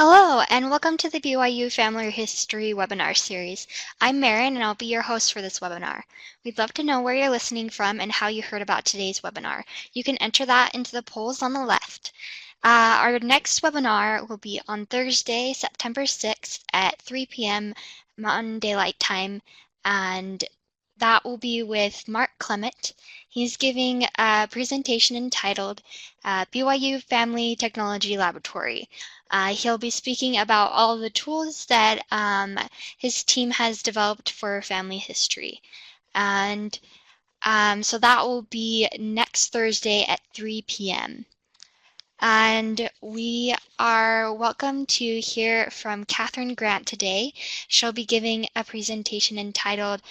Hello, and welcome to the BYU Family History webinar series. I'm Marin, and I'll be your host for this webinar. We'd love to know where you're listening from and how you heard about today's webinar. You can enter that into the polls on the left. Our next webinar will be on Thursday, September 6th at 3 p.m. Mountain Daylight Time, and that will be with Mark Clement. He's giving a presentation entitled BYU Family Technology Laboratory. He'll be speaking about all the tools that his team has developed for family history. And so that will be next Thursday at 3 p.m. And we are welcome to hear from Kathryn Grant today. She'll be giving a presentation entitled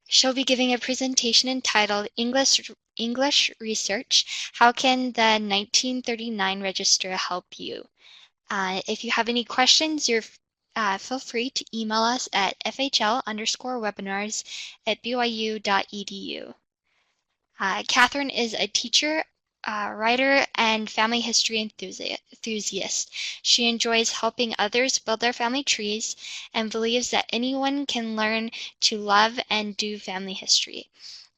She'll be giving a presentation entitled English Research: How Can the 1939 Register Help You? If you have any questions, feel free to email us at fhl_webinars@byu.edu. Kathryn is a teacher, writer, and family history enthusiast. She enjoys helping others build their family trees and believes that anyone can learn to love and do family history.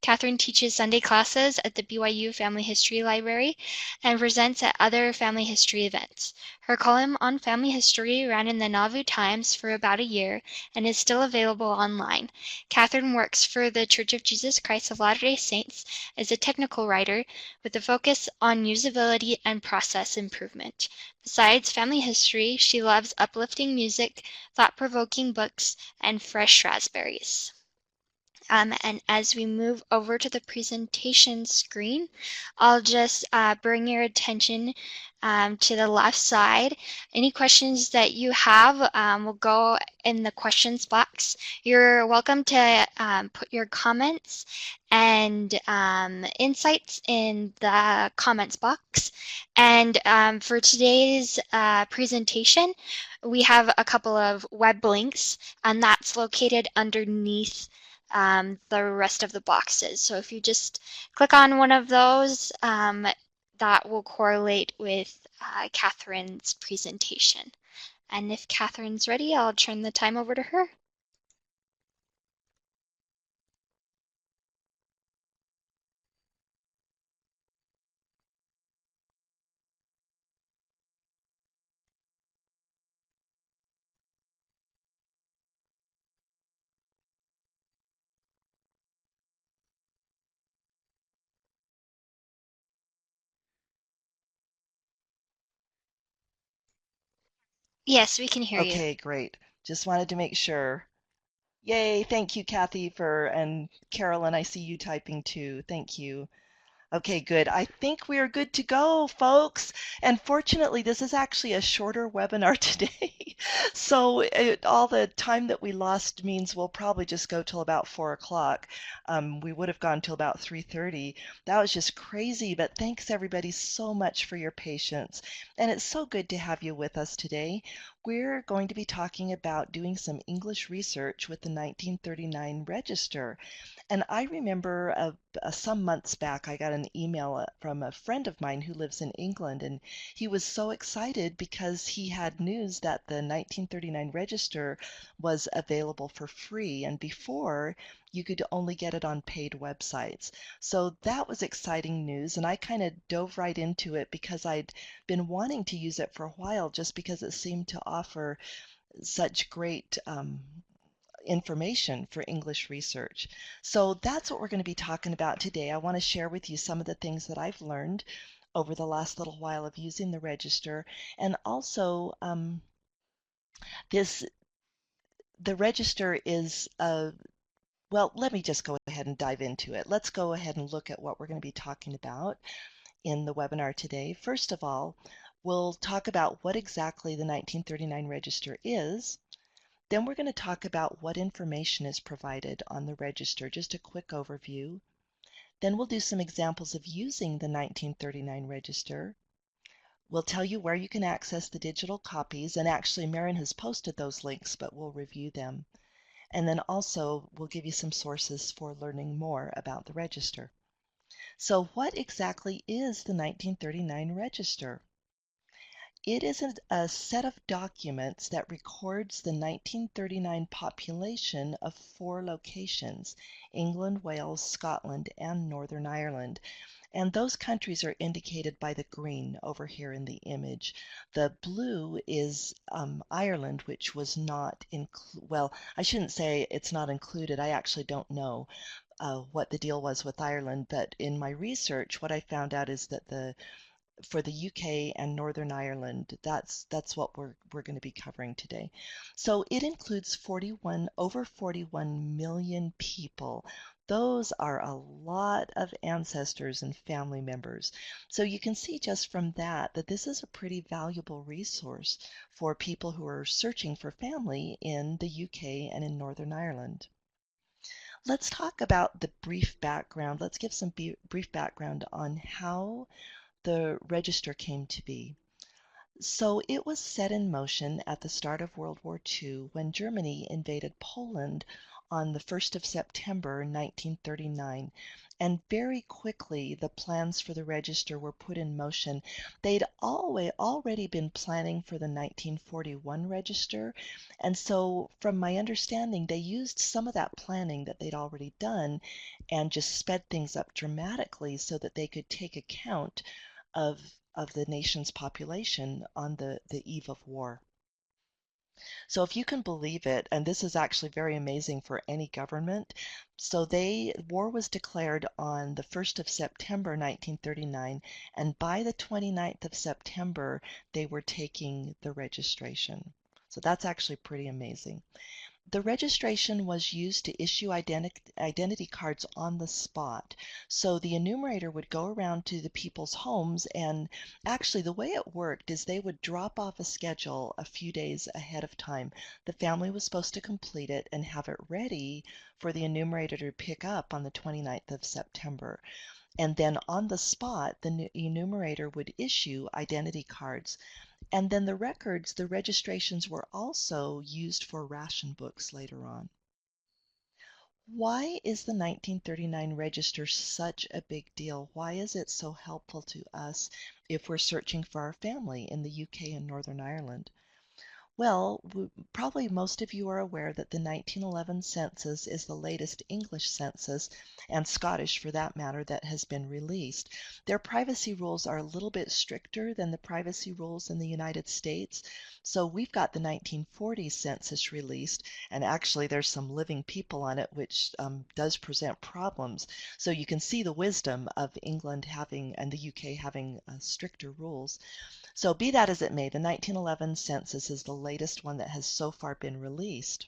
Kathryn teaches Sunday classes at the BYU Family History Library and presents at other family history events. Her column on family history ran in the Nauvoo Times for about a year and is still available online. Kathryn works for the Church of Jesus Christ of Latter-day Saints as a technical writer with a focus on usability and process improvement. Besides family history, she loves uplifting music, thought-provoking books, and fresh raspberries. And as we move over to the presentation screen, I'll just bring your attention to the left side. Any questions that you have will go in the questions box. You're welcome to put your comments and insights in the comments box. And for today's presentation, we have a couple of web links, and that's located underneath the rest of the boxes. So if you just click on one of those, that will correlate with Kathryn's presentation. And if Kathryn's ready, I'll turn the time over to her. Yes, we can hear you. Okay, great. Just wanted to make sure. Yay, thank you, Kathy, and Carolyn, I see you typing too. Thank you. Okay, good. I think we are good to go, folks. And fortunately, this is actually a shorter webinar today. So all the time that we lost means we'll probably just go till about 4 o'clock. We would have gone till about 3:30. That was just crazy, but thanks everybody so much for your patience. And it's so good to have you with us today. We're going to be talking about doing some English research with the 1939 Register. And I remember some months back, I got an email from a friend of mine who lives in England, and he was so excited because he had news that the 1939 Register was available for free, and before you could only get it on paid websites. So that was exciting news, and I kind of dove right into it because I'd been wanting to use it for a while just because it seemed to offer such great information for English research. So that's what we're going to be talking about today. I want to share with you some of the things that I've learned over the last little while of using the register, and also this the register is well, let me just go ahead and dive into it. Let's go ahead and look at what we're going to be talking about in the webinar today. First of all, we'll talk about what exactly the 1939 register is. Then we're going to talk about what information is provided on the register, just a quick overview. Then we'll do some examples of using the 1939 register. We'll tell you where you can access the digital copies, and actually Marin has posted those links, but we'll review them. And then also we'll give you some sources for learning more about the register. So what exactly is the 1939 register? It is a set of documents that records the 1939 population of 4 locations: England, Wales, Scotland, and Northern Ireland. And those countries are indicated by the green over here in the image. The blue is Ireland, which was not well, I shouldn't say it's not included. I actually don't know what the deal was with Ireland, but in my research, what I found out is that for the UK and Northern Ireland, that's what we're going to be covering today. So it includes over 41 million people. Those are a lot of ancestors and family members. So you can see just from that that this is a pretty valuable resource for people who are searching for family in the UK and in Northern Ireland. Let's talk about the brief background. Let's give some brief background on how the register came to be. So it was set in motion at the start of World War II when Germany invaded Poland on the 1st of September 1939. And very quickly, the plans for the register were put in motion. They'd already been planning for the 1941 register. And so, from my understanding, they used some of that planning that they'd already done and just sped things up dramatically so that they could take account of the nation's population on the eve of war. So if you can believe it, and this is actually very amazing for any government, so war was declared on the 1st of September 1939, and by the 29th of September, they were taking the registration. So that's actually pretty amazing. The registration was used to issue identity cards on the spot. So the enumerator would go around to the people's homes, and actually the way it worked is they would drop off a schedule a few days ahead of time. The family was supposed to complete it and have it ready for the enumerator to pick up on the 29th of September. And then on the spot, the enumerator would issue identity cards. And then the registrations were also used for ration books later on. Why is the 1939 register such a big deal? Why is it so helpful to us if we're searching for our family in the UK and Northern Ireland? Well, probably most of you are aware that the 1911 census is the latest English census, and Scottish for that matter, that has been released. Their privacy rules are a little bit stricter than the privacy rules in the United States. So we've got the 1940 census released, and actually there's some living people on it, which does present problems. So you can see the wisdom of England having and the UK having stricter rules. So be that as it may, the 1911 census is the latest one that has so far been released.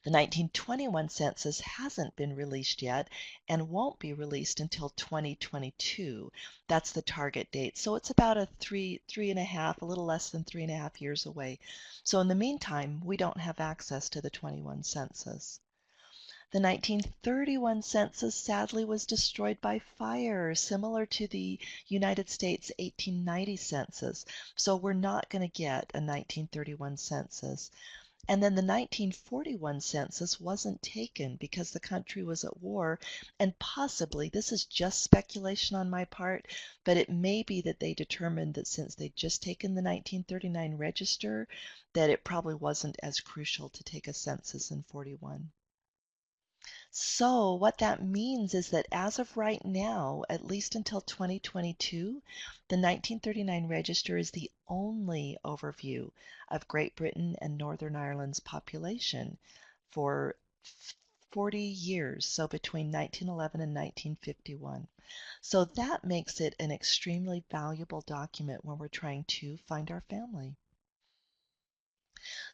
The 1921 census hasn't been released yet and won't be released until 2022. That's the target date. So it's about a little less than 3.5 years away. So in the meantime, we don't have access to the 21 census. The 1931 census sadly was destroyed by fire, similar to the United States 1890 census. So we're not going to get a 1931 census. And then the 1941 census wasn't taken because the country was at war, and possibly, this is just speculation on my part, but it may be that they determined that since they'd just taken the 1939 register, that it probably wasn't as crucial to take a census in 41. So what that means is that as of right now, at least until 2022, the 1939 register is the only overview of Great Britain and Northern Ireland's population for 40 years, so between 1911 and 1951. So that makes it an extremely valuable document when we're trying to find our family.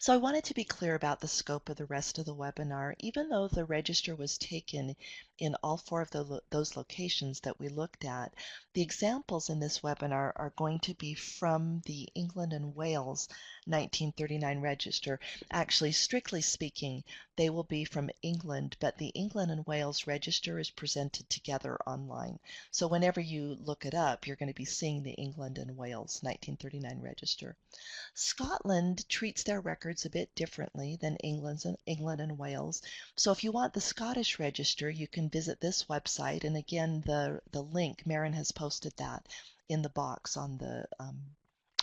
So I wanted to be clear about the scope of the rest of the webinar. Even though the register was taken in all 4 of those locations that we looked at, the examples in this webinar are going to be from the England and Wales 1939 register. Actually, strictly speaking, they will be from England, but the England and Wales register is presented together online. So whenever you look it up, you're going to be seeing the England and Wales 1939 register. Scotland treats their records a bit differently than England and Wales. So if you want the Scottish register, you can visit this website. And again, the link, Marin has posted that in the box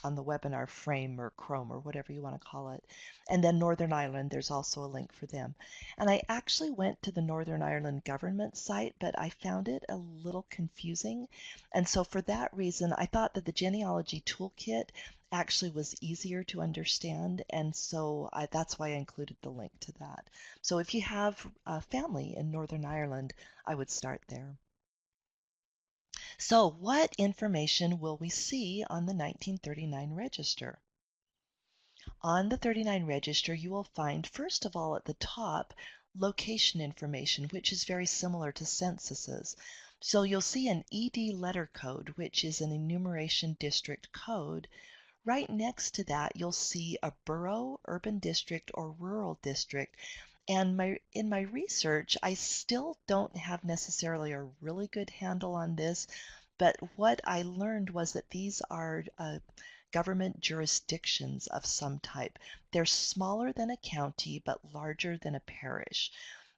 on the webinar frame or Chrome or whatever you want to call it. And then Northern Ireland, there's also a link for them. And I actually went to the Northern Ireland government site, but I found it a little confusing. And so for that reason, I thought that the genealogy toolkit actually was easier to understand. And so that's why I included the link to that. So if you have a family in Northern Ireland, I would start there. So what information will we see on the 1939 register? On the 39 register, you will find, first of all, at the top, location information, which is very similar to censuses. So you'll see an ED letter code, which is an enumeration district code. Right next to that, you'll see a borough, urban district, or rural district. And in my research, I still don't have necessarily a really good handle on this, but what I learned was that these are government jurisdictions of some type. They're smaller than a county, but larger than a parish.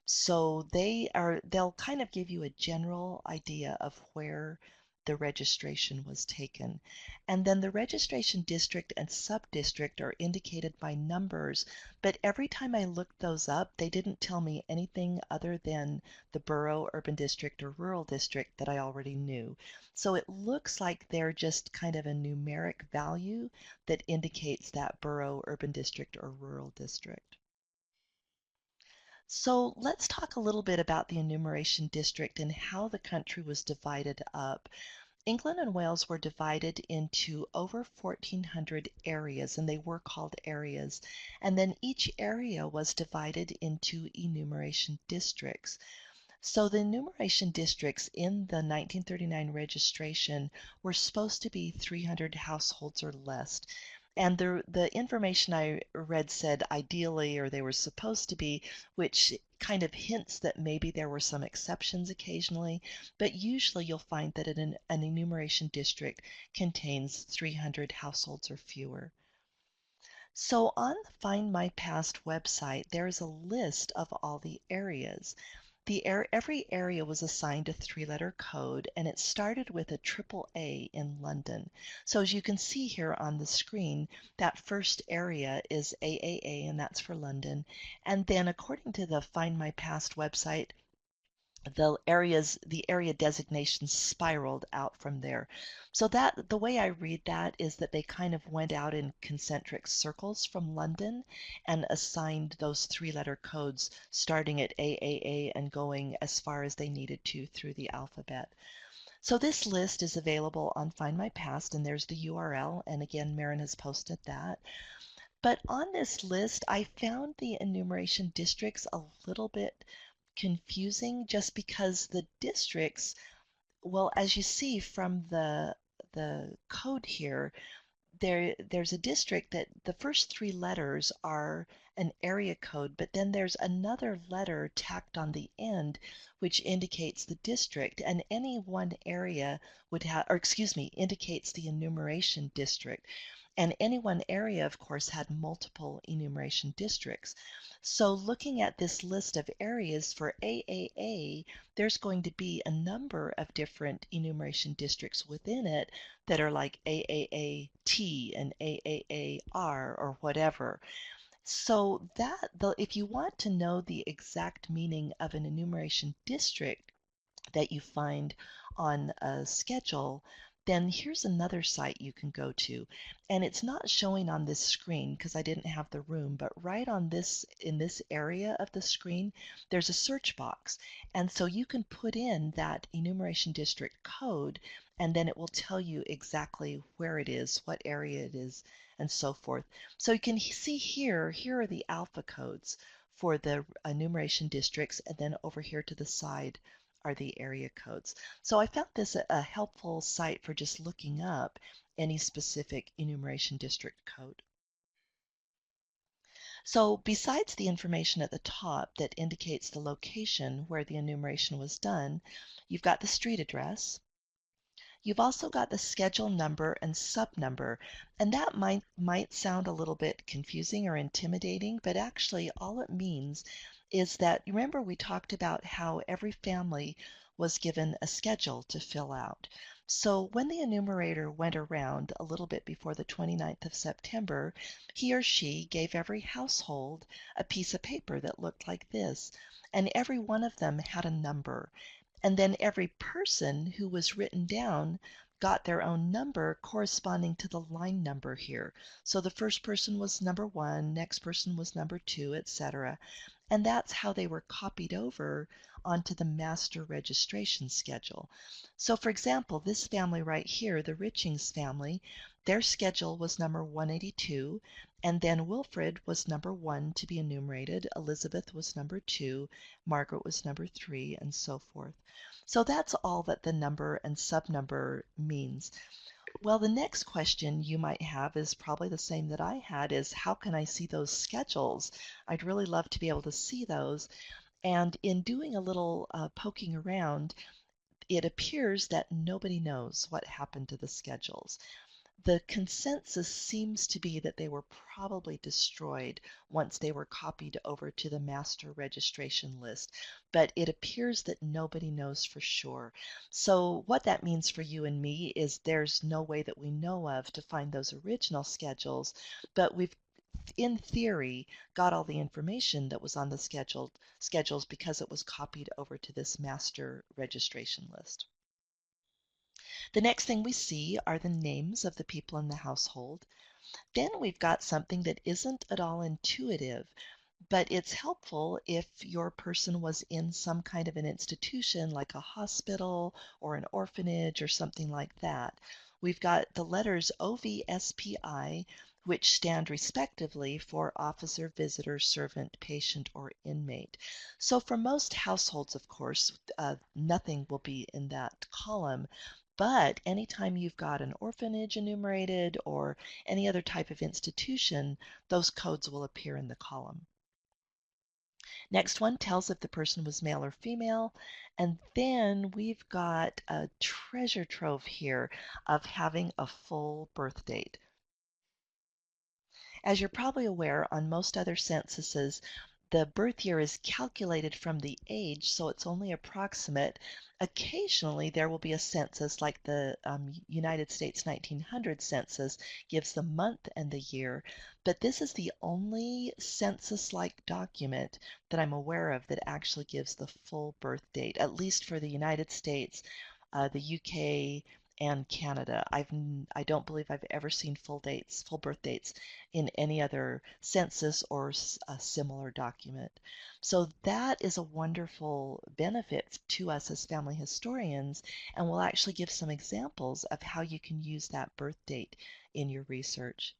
So they'll kind of give you a general idea of where the registration was taken. And then the registration district and sub-district are indicated by numbers, but every time I looked those up, they didn't tell me anything other than the borough, urban district, or rural district that I already knew. So it looks like they're just kind of a numeric value that indicates that borough, urban district, or rural district. So let's talk a little bit about the enumeration district and how the country was divided up. England and Wales were divided into over 1,400 areas, and they were called areas. And then each area was divided into enumeration districts. So the enumeration districts in the 1939 registration were supposed to be 300 households or less. And the information I read said ideally, or they were supposed to be, which kind of hints that maybe there were some exceptions occasionally, but usually you'll find that an enumeration district contains 300 households or fewer. So on the Find My Past website, there is a list of all the areas. Every area was assigned a three-letter code, and it started with a triple A in London. So as you can see here on the screen, that first area is AAA, and that's for London. And then according to the Find My Past website, the area designations spiraled out from there. So that the way I read that is that they kind of went out in concentric circles from London and assigned those three-letter codes starting at AAA and going as far as they needed to through the alphabet. So this list is available on Find My Past, and there's the URL, and again Marin has posted that. But on this list, I found the enumeration districts a little bit confusing just because the districts, well, as you see from the code here, there's a district that the first three letters are an area code, but then there's another letter tacked on the end which indicates the district, and any one area would have, or excuse me, indicates the enumeration district. And any one area, of course, had multiple enumeration districts. So looking at this list of areas for AAA, there's going to be a number of different enumeration districts within it that are like AAAT and AAAR or whatever. So if you want to know the exact meaning of an enumeration district that you find on a schedule, then here's another site you can go to. And it's not showing on this screen because I didn't have the room, but right on this, in this area of the screen, there's a search box. And so you can put in that enumeration district code, and then it will tell you exactly where it is, what area it is, and so forth. So you can see here are the alpha codes for the enumeration districts, and then over here to the side are the area codes. So I found this a helpful site for just looking up any specific enumeration district code. So besides the information at the top that indicates the location where the enumeration was done, you've got the street address. You've also got the schedule number and sub number, and that might sound a little bit confusing or intimidating, but actually all it means is that, remember we talked about how every family was given a schedule to fill out. So when the enumerator went around a little bit before the 29th of September, he or she gave every household a piece of paper that looked like this, and every one of them had a number. And then every person who was written down got their own number corresponding to the line number here. So the first person was number 1, next person was number 2, etc. And that's how they were copied over onto the master registration schedule. So for example, this family right here, the Richings family, their schedule was number 182, and then Wilfred was number 1 to be enumerated, Elizabeth was number 2, Margaret was number 3, and so forth. So that's all that the number and subnumber means. Well, the next question you might have is probably the same that I had, is how can I see those schedules? I'd really love to be able to see those. And in doing a little poking around, it appears that nobody knows what happened to the schedules. The consensus seems to be that they were probably destroyed once they were copied over to the master registration list, but it appears that nobody knows for sure. So what that means for you and me is there's no way that we know of to find those original schedules, but we've in theory got all the information that was on the schedules because it was copied over to this master registration list. The next thing we see are the names of the people in the household. Then we've got something that isn't at all intuitive, but it's helpful if your person was in some kind of an institution like a hospital or an orphanage or something like that. We've got the letters OVSPI, which stand respectively for officer, visitor, servant, patient, or inmate. So for most households, of course, nothing will be in that column. But anytime you've got an orphanage enumerated or any other type of institution, those codes will appear in the column. Next one tells if the person was male or female. And then we've got a treasure trove here of having a full birth date. As you're probably aware, on most other censuses, the birth year is calculated from the age, so it's only approximate. Occasionally, there will be a census like the United States 1900 census gives the month and the year, but this is the only census-like document that I'm aware of that actually gives the full birth date, at least for the United States, the UK, and Canada. I don't believe I've ever seen full birth dates in any other census or a similar document. So that is a wonderful benefit to us as family historians, and we'll actually give some examples of how you can use that birth date in your research.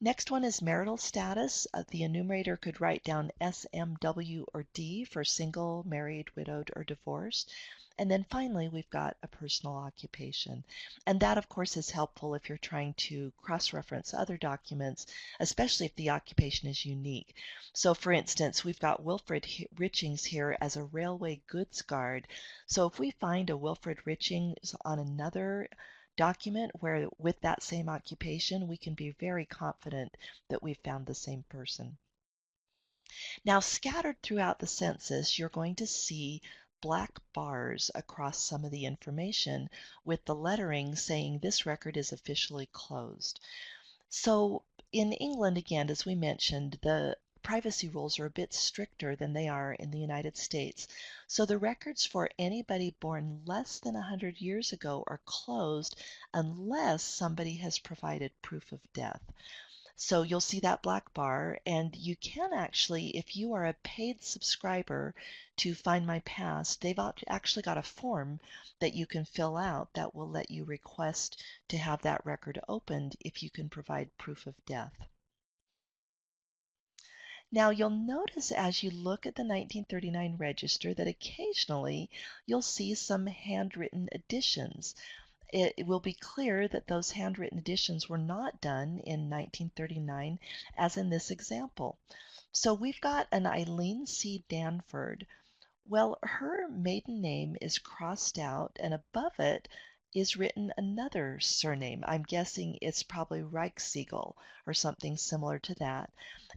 Next one is marital status. The enumerator could write down SMW or D for single, married, widowed, or divorced. And then finally, we've got a personal occupation. And that, of course, is helpful if you're trying to cross-reference other documents, especially if the occupation is unique. So for instance, we've got Wilfred Richings here as a railway goods guard. So if we find a Wilfred Richings on another document where with that same occupation, we can be very confident that we've found the same person. Now, scattered throughout the census, you're going to see black bars across some of the information with the lettering saying this record is officially closed. So in England, again, as we mentioned, the privacy rules are a bit stricter than they are in the United States. So the records for anybody born less than 100 years ago are closed unless somebody has provided proof of death. So you'll see that black bar, and you can actually, if you are a paid subscriber to Find My Past, they've actually got a form that you can fill out that will let you request to have that record opened if you can provide proof of death. Now you'll notice as you look at the 1939 register that occasionally you'll see some handwritten additions. It will be clear that those handwritten additions were not done in 1939, as in this example. So we've got an Eileen C. Danford. Well, her maiden name is crossed out, and above it is written another surname. I'm guessing it's probably Reichsiegel or something similar to that.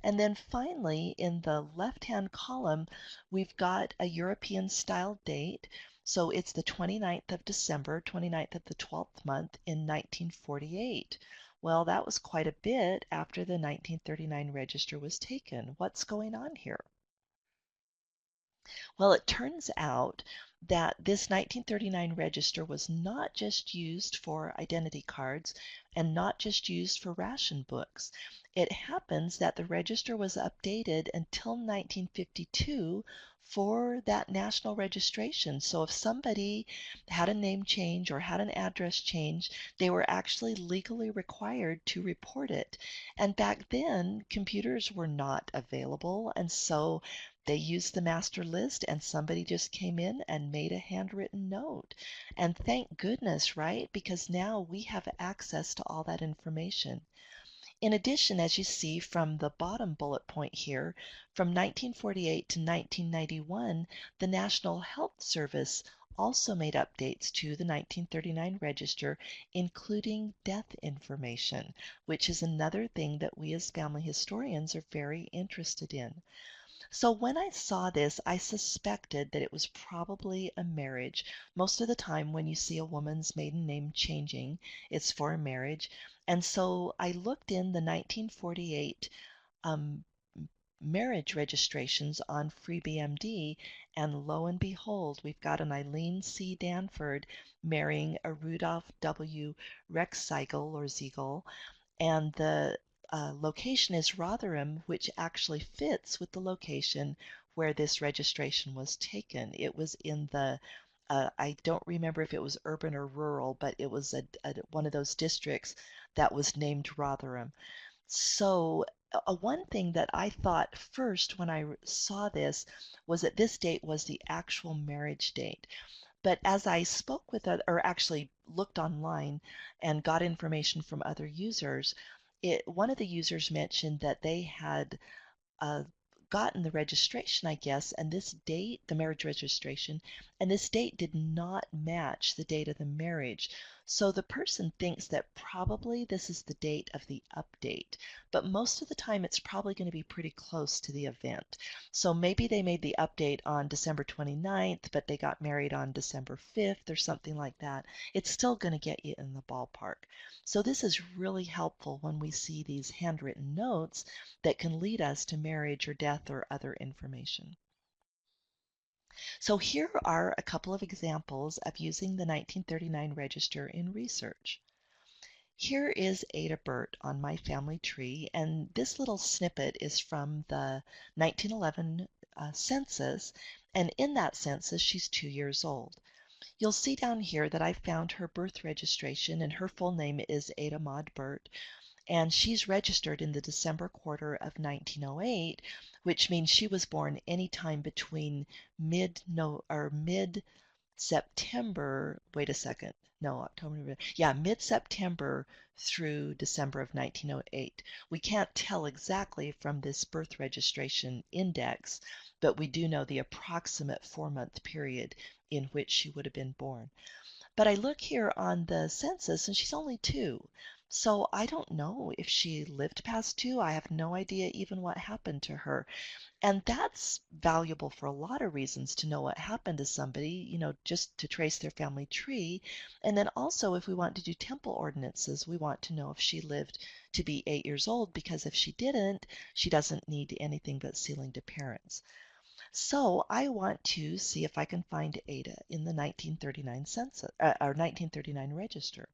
And then finally, in the left-hand column, we've got a European style date. So it's the 29th of December, 29th of the 12th month in 1948. Well, that was quite a bit after the 1939 register was taken. What's going on here? Well, it turns out that this 1939 register was not just used for identity cards and not just used for ration books. It happens that the register was updated until 1952 for that national registration. So if somebody had a name change or had an address change, they were actually legally required to report it. And back then, computers were not available, and so they used the master list and somebody just came in and made a handwritten note. And thank goodness, right? Because now we have access to all that information. In addition, as you see from the bottom bullet point here, from 1948 to 1991, the National Health Service also made updates to the 1939 register, including death information, which is another thing that we as family historians are very interested in. So when I saw this, I suspected that it was probably a marriage. Most of the time when you see a woman's maiden name changing, it's for a marriage. And so I looked in the 1948 um, marriage registrations on FreeBMD, and lo and behold, we've got an Eileen C. Danford marrying a Rudolph W. Rexigel or Ziegel, and the location is Rotherham, which actually fits with the location where this registration was taken. It was in the I don't remember if it was urban or rural, but it was one of those districts that was named Rotherham. So, one thing that I thought first when I saw this was that this date was the actual marriage date. But as I spoke with, or actually looked online and got information from other users, one of the users mentioned that they had uh, gotten the registration, I guess, and this date, the marriage registration, and this date did not match the date of the marriage. So the person thinks that probably this is the date of the update, but most of the time it's probably going to be pretty close to the event. So maybe they made the update on December 29th, but they got married on December 5th or something like that. It's still going to get you in the ballpark. So this is really helpful when we see these handwritten notes that can lead us to marriage or death or other information. So here are a couple of examples of using the 1939 register in research. Here is Ada Burt on my family tree, and this little snippet is from the 1911 census, and in that census she's 2 years old. You'll see down here that I found her birth registration, and her full name is Ada Maud Burt, and she's registered in the December quarter of 1908, which means she was born anytime between mid no or mid September. Wait a second. No, October. Yeah, mid September through December of 1908. We can't tell exactly from this birth registration index, but we do know the approximate 4-month period in which she would have been born. But I look here on the census and she's only 2. So I don't know if she lived past 2. I have no idea even what happened to her. And that's valuable for a lot of reasons to know what happened to somebody, just to trace their family tree. And then also, if we want to do temple ordinances, we want to know if she lived to be 8 years old, because if she didn't, she doesn't need anything but sealing to parents. So I want to see if I can find Ada in the 1939 census or 1939 register.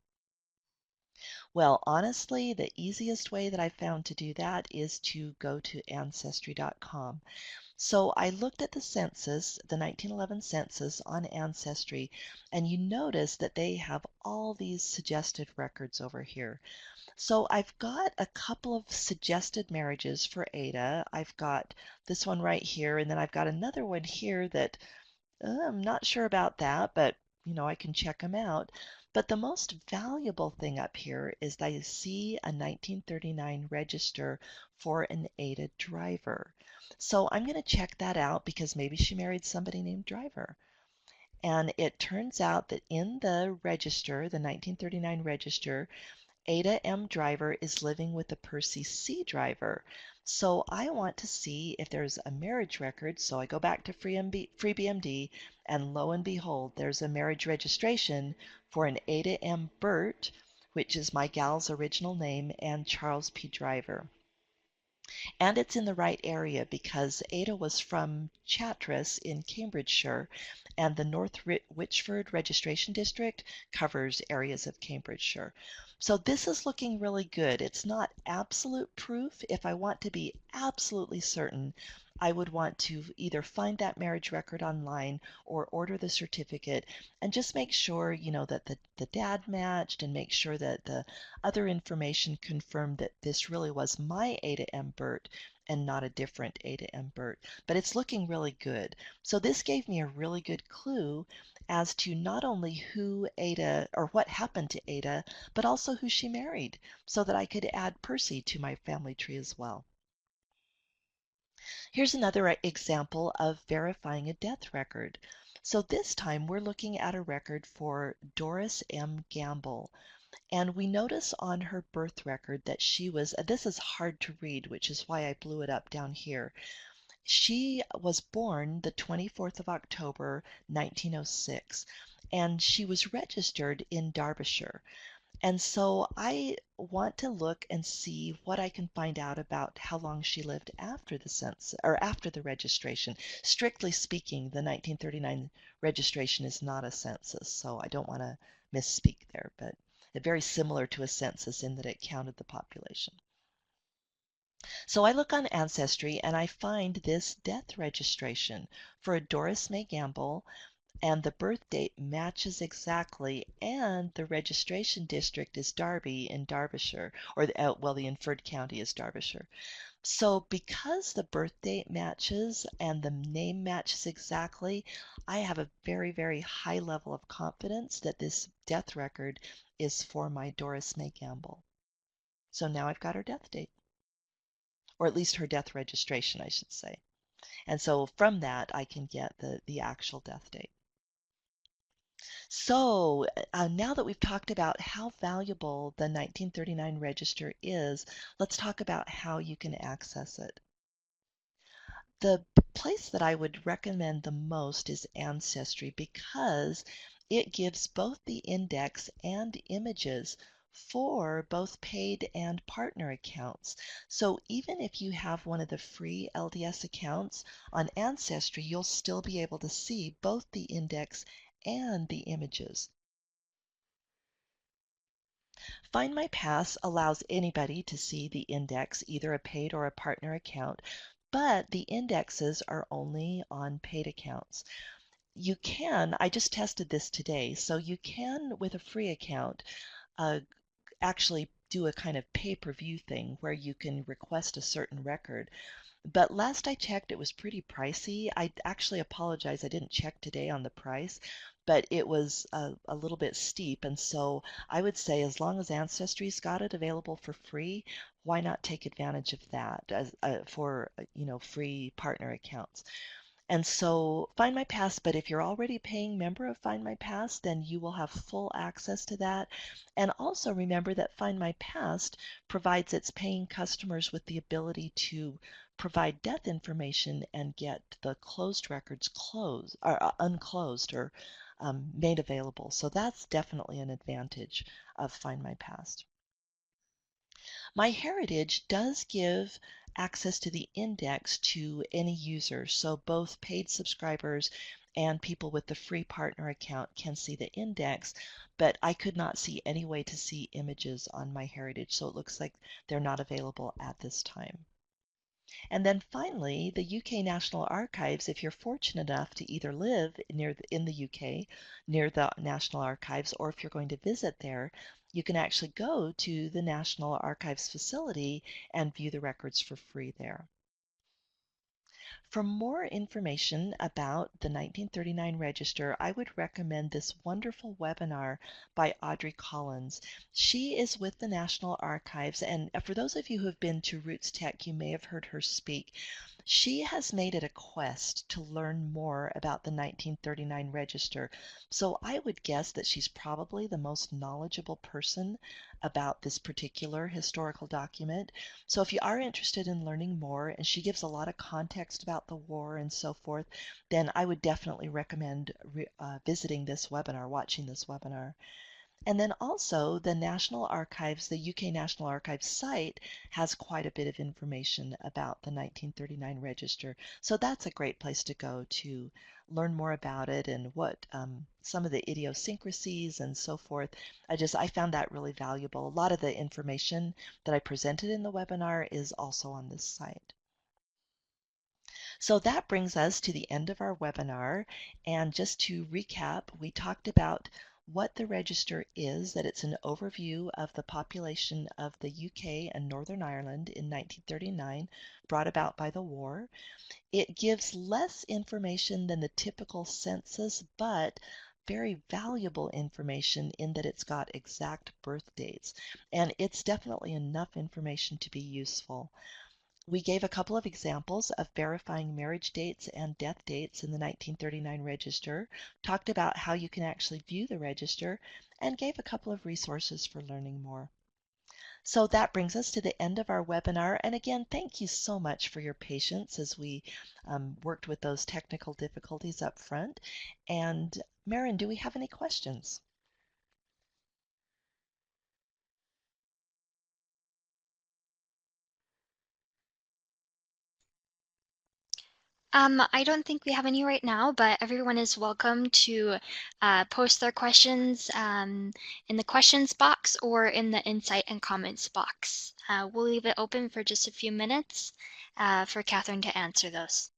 Well, honestly, the easiest way that I found to do that is to go to ancestry.com. So I looked at the census, the 1911 census on Ancestry, and you notice that they have all these suggested records over here. So I've got a couple of suggested marriages for Ada. I've got this one right here, and then I've got another one here that I'm not sure about that, but I can check them out. But the most valuable thing up here is that I see a 1939 register for an Ada Driver. So I'm going to check that out because maybe she married somebody named Driver. And it turns out that in the register, the 1939 register, Ada M. Driver is living with a Percy C. Driver. So I want to see if there's a marriage record. So I go back to FreeBMD, and lo and behold, there's a marriage registration for an Ada M. Burt, which is my gal's original name, and Charles P. Driver. And it's in the right area because Ada was from Chatras in Cambridgeshire, and the North Witchford Registration District covers areas of Cambridgeshire. So this is looking really good. It's not absolute proof. If I want to be absolutely certain, I would want to either find that marriage record online or order the certificate and just make sure, that the dad matched and make sure that the other information confirmed that this really was my Ada M. Burt and not a different Ada M. Burt. But it's looking really good. So this gave me a really good clue as to not only who Ada or what happened to Ada, but also who she married, so that I could add Percy to my family tree as well. Here's another example of verifying a death record. So this time we're looking at a record for Doris M. Gamble. And we notice on her birth record that she was, this is hard to read, which is why I blew it up down here. She was born the 24th of October, 1906, and she was registered in Derbyshire. And so I want to look and see what I can find out about how long she lived after the census or after the registration. Strictly speaking, the 1939 registration is not a census, so I don't want to misspeak there, but it's very similar to a census in that it counted the population. So I look on Ancestry and I find this death registration for a Doris May Gamble, and the birth date matches exactly, and the registration district is Derby in Derbyshire, or the inferred county is Derbyshire. So because the birth date matches and the name matches exactly, I have a very, very high level of confidence that this death record is for my Doris May Gamble. So now I've got her death date, or at least her death registration, I should say. And so from that, I can get the actual death date. So now that we've talked about how valuable the 1939 register is, let's talk about how you can access it. The place that I would recommend the most is Ancestry because it gives both the index and images for both paid and partner accounts. So even if you have one of the free LDS accounts on Ancestry, you'll still be able to see both the index and the images. Find My Pass allows anybody to see the index, either a paid or a partner account, but the indexes are only on paid accounts. You can, I just tested this today, so you can, with a free account, uh, actually do a kind of pay-per-view thing where you can request a certain record. But last I checked, it was pretty pricey. I actually apologize, I didn't check today on the price, but it was a little bit steep. And so I would say as long as Ancestry's got it available for free, why not take advantage of that as for free partner accounts? And so Find My Pass, but if you're already a paying member of Find My Pass, then you will have full access to that. And also remember that Find My Past provides its paying customers with the ability to provide death information and get the closed records closed or unclosed or made available. So that's definitely an advantage of Find My Past. MyHeritage does give access to the index to any user, so both paid subscribers and people with the free partner account can see the index, but I could not see any way to see images on MyHeritage, so it looks like they're not available at this time. And then finally, the UK National Archives, if you're fortunate enough to either live in the UK near the National Archives, or if you're going to visit there, you can actually go to the National Archives facility and view the records for free there. For more information about the 1939 Register, I would recommend this wonderful webinar by Audrey Collins. She is with the National Archives, and for those of you who have been to Roots Tech, you may have heard her speak. She has made it a quest to learn more about the 1939 Register, so I would guess that she's probably the most knowledgeable person about this particular historical document. So if you are interested in learning more, and she gives a lot of context about the war and so forth, then I would definitely recommend visiting this webinar, watching this webinar. And then also the National Archives, the UK National Archives site has quite a bit of information about the 1939 register. So that's a great place to go to learn more about it and what some of the idiosyncrasies and so forth. I found that really valuable. A lot of the information that I presented in the webinar is also on this site. So that brings us to the end of our webinar. And just to recap, we talked about what the register is, that it's an overview of the population of the UK and Northern Ireland in 1939, brought about by the war. It gives less information than the typical census, but very valuable information in that it's got exact birth dates. And it's definitely enough information to be useful. We gave a couple of examples of verifying marriage dates and death dates in the 1939 register, talked about how you can actually view the register, and gave a couple of resources for learning more. So that brings us to the end of our webinar. And again, thank you so much for your patience as we worked with those technical difficulties up front. And Marin, do we have any questions? I don't think we have any right now, but everyone is welcome to post their questions in the questions box or in the insight and comments box. We'll leave it open for just a few minutes for Kathryn to answer those.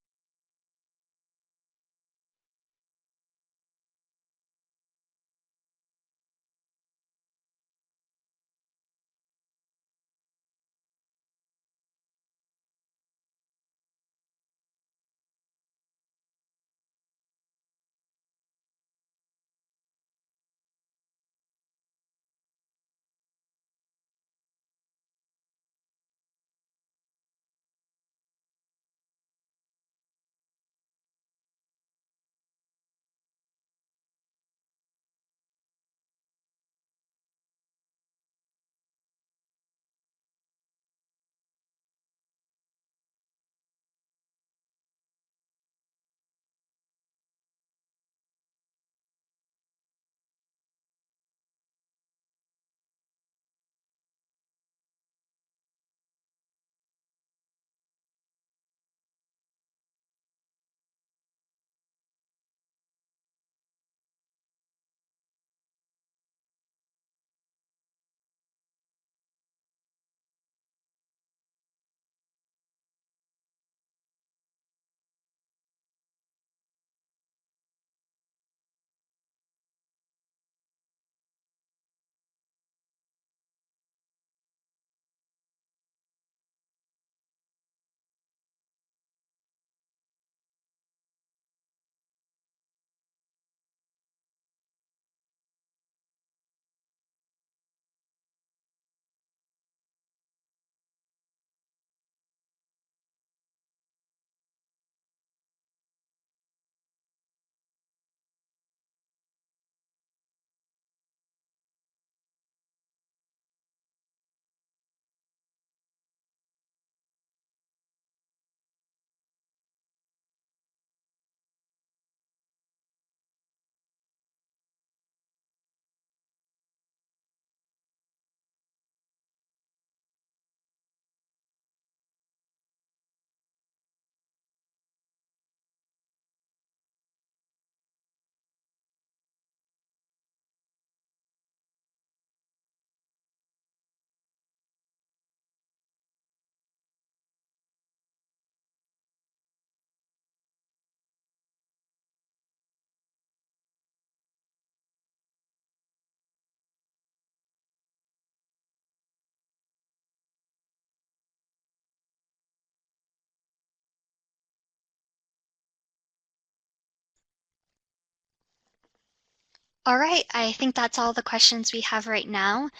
All right, I think that's all the questions we have right now.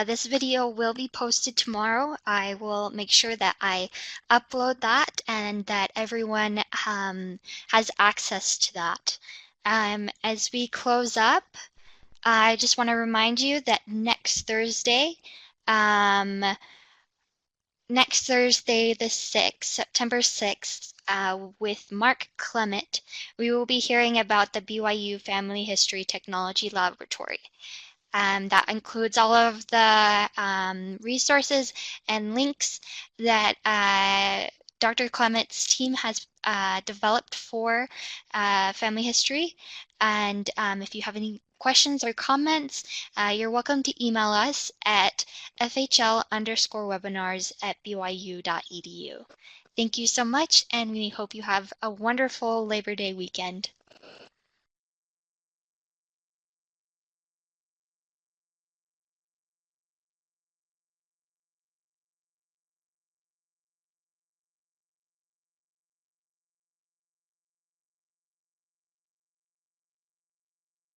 This video will be posted tomorrow. I will make sure that I upload that and that everyone has access to that. As we close up, I just want to remind you that um, next Thursday, the 6th, September 6th, with Mark Clement, we will be hearing about the BYU Family History Technology Laboratory. That includes all of the resources and links that Dr. Clement's team has developed for family history. And if you have any questions or comments, you're welcome to email us at fhl_webinars@byu.edu. Thank you so much, and we hope you have a wonderful Labor Day weekend.